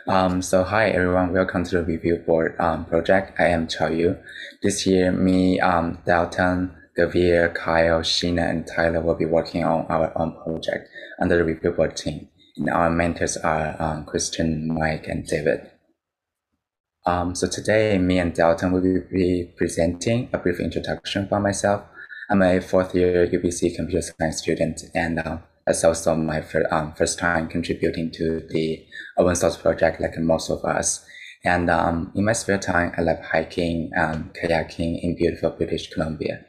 So hi everyone, welcome to the review board project. I am Chao Yu. This year, me, Dalton, Gavir, Kyle, Sheena, and Tyler will be working on our own project under the review board team. And our mentors are Christian, Mike, and David. So today, me and Dalton will be presenting a brief introduction for myself. I'm a fourth year UBC computer science student, and it's also my first time contributing to the open source project like most of us. And in my spare time, I love hiking and kayaking in beautiful British Columbia.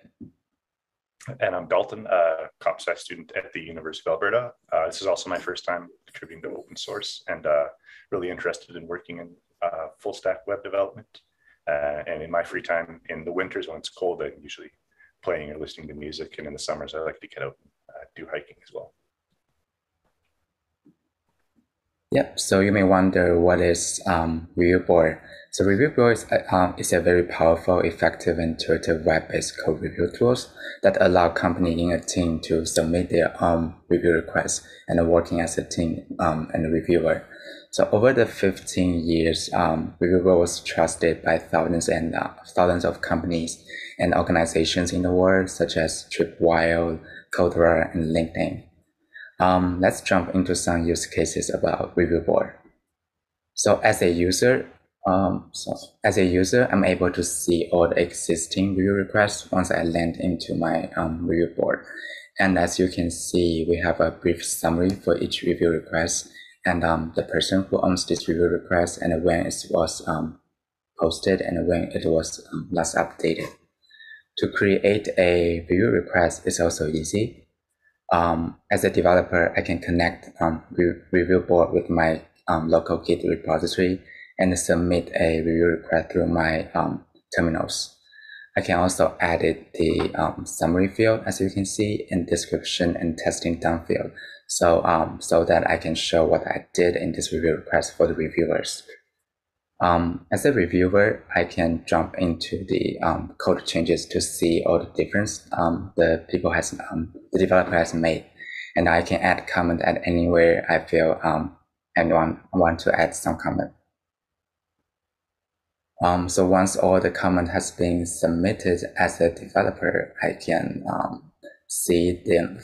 And I'm Dalton, a comp sci student at the University of Alberta. This is also my first time contributing to open source and really interested in working in full stack web development. And in my free time, in the winters when it's cold, I'm usually playing or listening to music. And in the summers, I like to get out and do hiking as well. Yep, so you may wonder what is review board. So review board is a very powerful, effective, and intuitive web-based code review tools that allow company in a team to submit their own review requests and working as a team and a reviewer. So over the 15 years, review board was trusted by thousands and thousands of companies and organizations in the world, such as Tripwire, Coursera, and LinkedIn. Let's jump into some use cases about review board. So as a user, I'm able to see all the existing review requests once I land into my review board. And as you can see, we have a brief summary for each review request and the person who owns this review request and when it was posted and when it was last updated. To create a review request is also easy. As a developer, I can connect review board with my local Git repository and submit a review request through my terminals. I can also edit the summary field, as you can see, in description and testing done field, so that I can show what I did in this review request for the reviewers. As a reviewer, I can jump into the code changes to see all the difference the developer has made, and I can add comment at anywhere I feel anyone want to add some comment. So once all the comment has been submitted as a developer, I can see them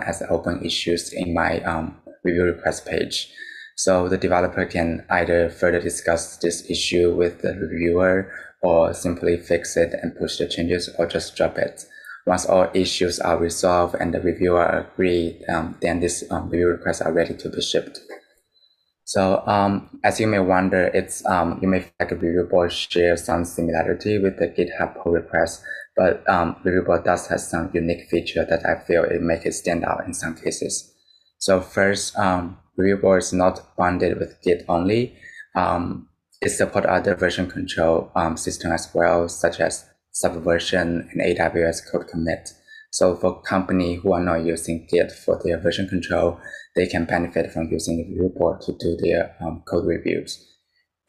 as open issues in my review request page. So the developer can either further discuss this issue with the reviewer or simply fix it and push the changes or just drop it. Once all issues are resolved and the reviewer agreed, then these review requests are ready to be shipped. So as you may wonder, you may feel like a review board shares some similarity with the GitHub pull request, but review board does have some unique feature that I feel it make it stand out in some cases. So first, review board is not bonded with Git only. It supports other version control systems as well, such as Subversion and AWS code commit. So for companies who are not using Git for their version control, they can benefit from using the review board to do their code reviews.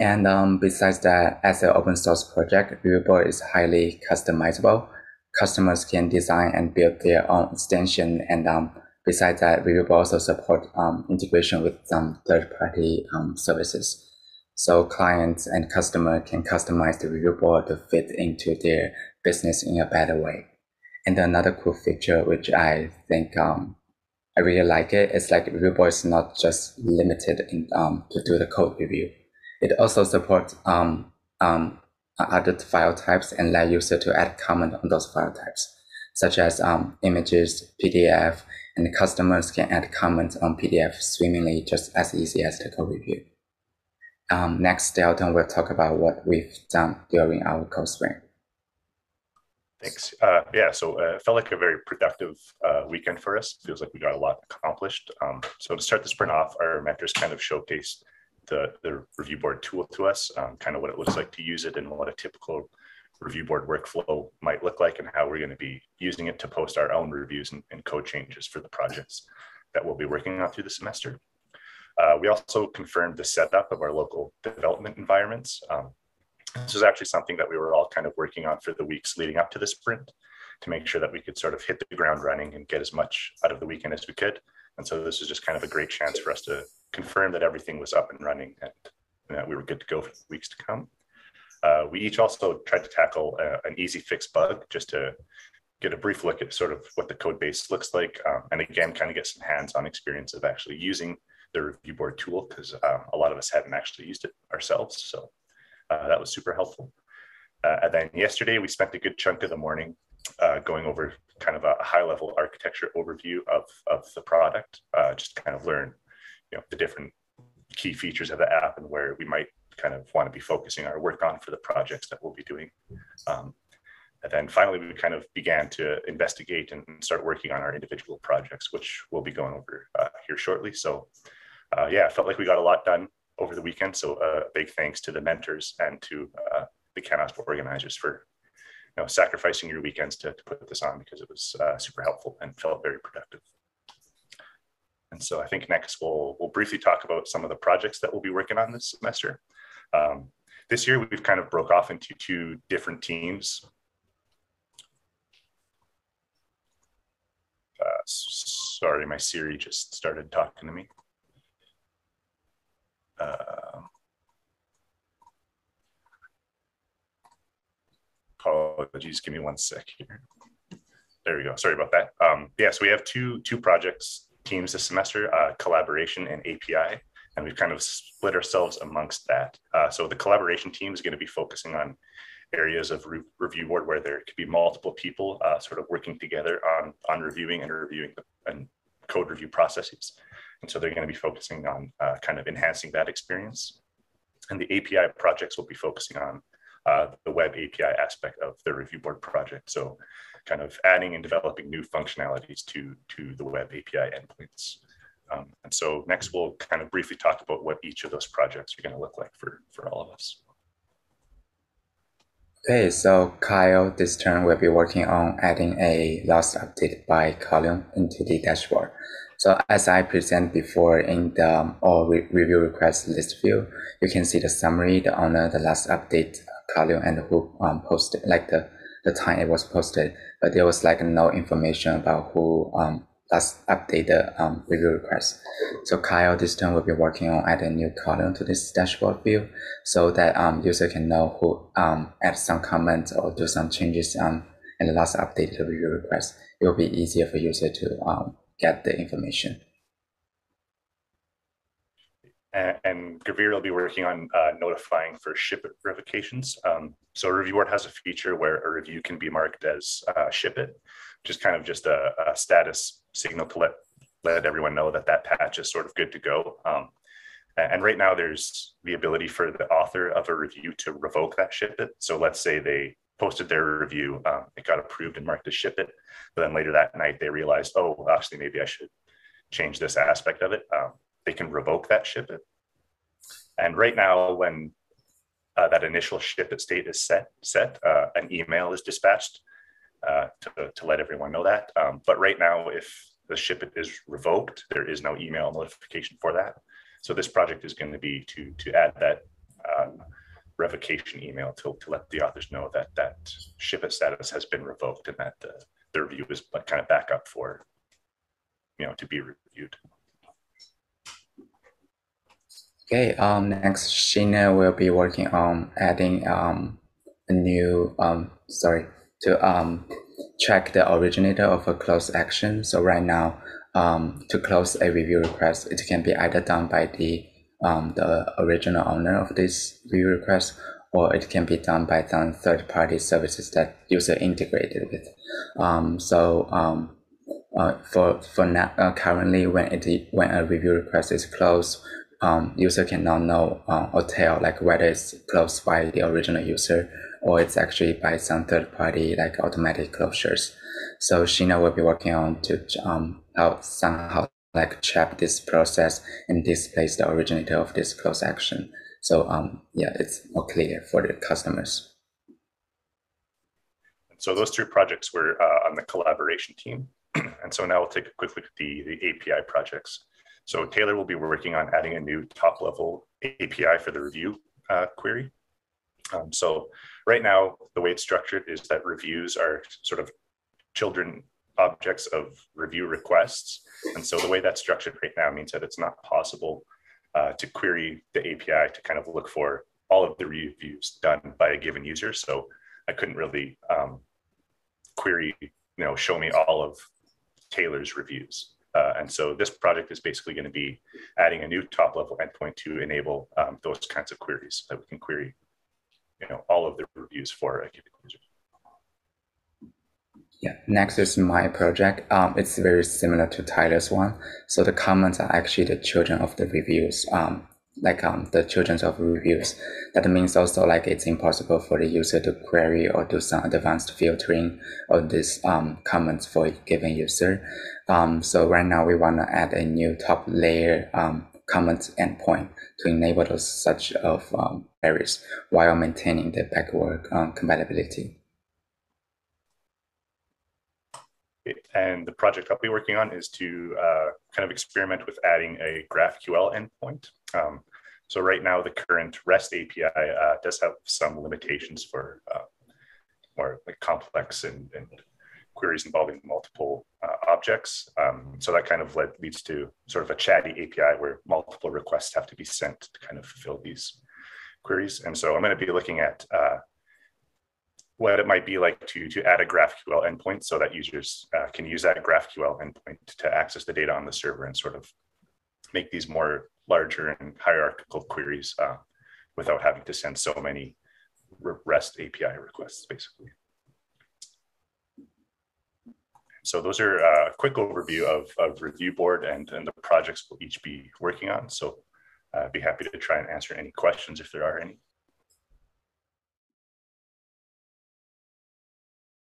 And besides that, as an open source project, review board is highly customizable. Customers can design and build their own extension, and besides that, review board also support integration with some third-party services. So clients and customer can customize the review board to fit into their business in a better way. And another cool feature, which I think I really like it, is like review board is not just limited in, to do the code review. It also supports other file types and allow user to add comment on those file types, such as images, PDF, and customers can add comments on PDF swimmingly just as easy as the code review. Next, Dalton will talk about what we've done during our code sprint. Thanks. So it felt like a very productive weekend for us. Feels like we got a lot accomplished. So to start the sprint off, our mentors kind of showcased the review board tool to us, kind of what it looks like to use it and what a typical review board workflow might look like and how we're going to be using it to post our own reviews and code changes for the projects that we'll be working on through the semester. We also confirmed the setup of our local development environments. This is actually something that we were all kind of working on for the weeks leading up to the sprint to make sure that we could sort of hit the ground running and get as much out of the weekend as we could. And so this is just kind of a great chance for us to confirm that everything was up and running and we were good to go for the weeks to come. We each also tried to tackle an easy fix bug just to get a brief look at sort of what the code base looks like. And again, kind of get some hands-on experience of actually using the review board tool, because a lot of us hadn't actually used it ourselves. So that was super helpful. And then yesterday, we spent a good chunk of the morning going over kind of a high-level architecture overview of the product, just to kind of learn, the different key features of the app and where we might kind of want to be focusing our work on for the projects that we'll be doing. And then finally, we kind of began to investigate and start working on our individual projects, which we'll be going over here shortly. So yeah, I felt like we got a lot done over the weekend. So big thanks to the mentors and to the CANOSP organizers for sacrificing your weekends to put this on, because it was super helpful and felt very productive. And so I think next we'll briefly talk about some of the projects that we'll be working on this semester. This year, we've kind of broke off into two different teams. Sorry, my Siri just started talking to me. Apologies, give me 1 sec here. There we go. Sorry about that. Yeah, so we have two projects teams this semester, collaboration and API, and we've kind of split ourselves amongst that. So the collaboration team is going to be focusing on areas of review board where there could be multiple people sort of working together on reviewing and code review processes. And so they're going to be focusing on kind of enhancing that experience. And the API projects will be focusing on the web API aspect of the review board project. So kind of adding and developing new functionalities to the web API endpoints. And so next we'll kind of briefly talk about what each of those projects are going to look like for all of us. Okay, so Kyle this term will be working on adding a last update by column into the dashboard. So as I presented before in the all review request list view, you can see the summary, the owner, the last update column, and who posted, like the time it was posted, but there was like no information about who last updated the review request. So Kyle this time will be working on adding a new column to this dashboard view, so that user can know who add some comments or do some changes in the last updated review request. It will be easier for user to get the information. And Gavir will be working on notifying for ship it revocations. So Review Board has a feature where a review can be marked as ship it, which is kind of just a status signal to let everyone know that that patch is sort of good to go. And right now there's the ability for the author of a review to revoke that ship it. So let's say they posted their review, it got approved and marked as ship it, but then later that night they realized, oh, actually maybe I should change this aspect of it. They can revoke that ship it. And right now, when that initial ship it state is set, an email is dispatched to let everyone know that. But right now, if the ship it is revoked, there is no email notification for that. So this project is going to be to add that revocation email to let the authors know that that ship it status has been revoked and that the review is kind of back up for, to be reviewed. Okay, next Sheena will be working on adding a new, to check the originator of a close action. So right now, to close a review request, it can be either done by the original owner of this review request, or it can be done by some third-party services that user integrated with. For now, currently, when a review request is closed, user can now know or tell like whether it's closed by the original user or it's actually by some third party like automatic closures. So Sheena will be working on to somehow like check this process and displays the originator of this close action. So yeah, it's more clear for the customers. So those three projects were on the collaboration team. And so now we'll take a quick look at the API projects. So Taylor will be working on adding a new top-level API for the review query. So right now, the way it's structured is that reviews are sort of children objects of review requests. And so the way that's structured right now means that it's not possible to query the API to kind of look for all of the reviews done by a given user. So I couldn't really query, show me all of Taylor's reviews. And so this project is basically going to be adding a new top level endpoint to enable those kinds of queries, that we can query, all of the reviews for a given user. Yeah, next is my project. It's very similar to Tyler's one. So the comments are actually the children of the reviews, the children of reviews. That means also like it's impossible for the user to query or do some advanced filtering of these comments for a given user. So right now we want to add a new top layer comment endpoint to enable those such of queries while maintaining the backward compatibility. And the project I'll be working on is to kind of experiment with adding a GraphQL endpoint. So right now, the current REST API does have some limitations for more like complex and queries involving multiple objects. So that kind of leads to sort of a chatty API where multiple requests have to be sent to kind of fulfill these queries. And so I'm going to be looking at what it might be like to add a GraphQL endpoint so that users can use that GraphQL endpoint to access the data on the server and sort of make these more larger and hierarchical queries without having to send so many REST API requests, basically. So those are a quick overview of Review Board and the projects we'll each be working on. So I'd be happy to try and answer any questions if there are any.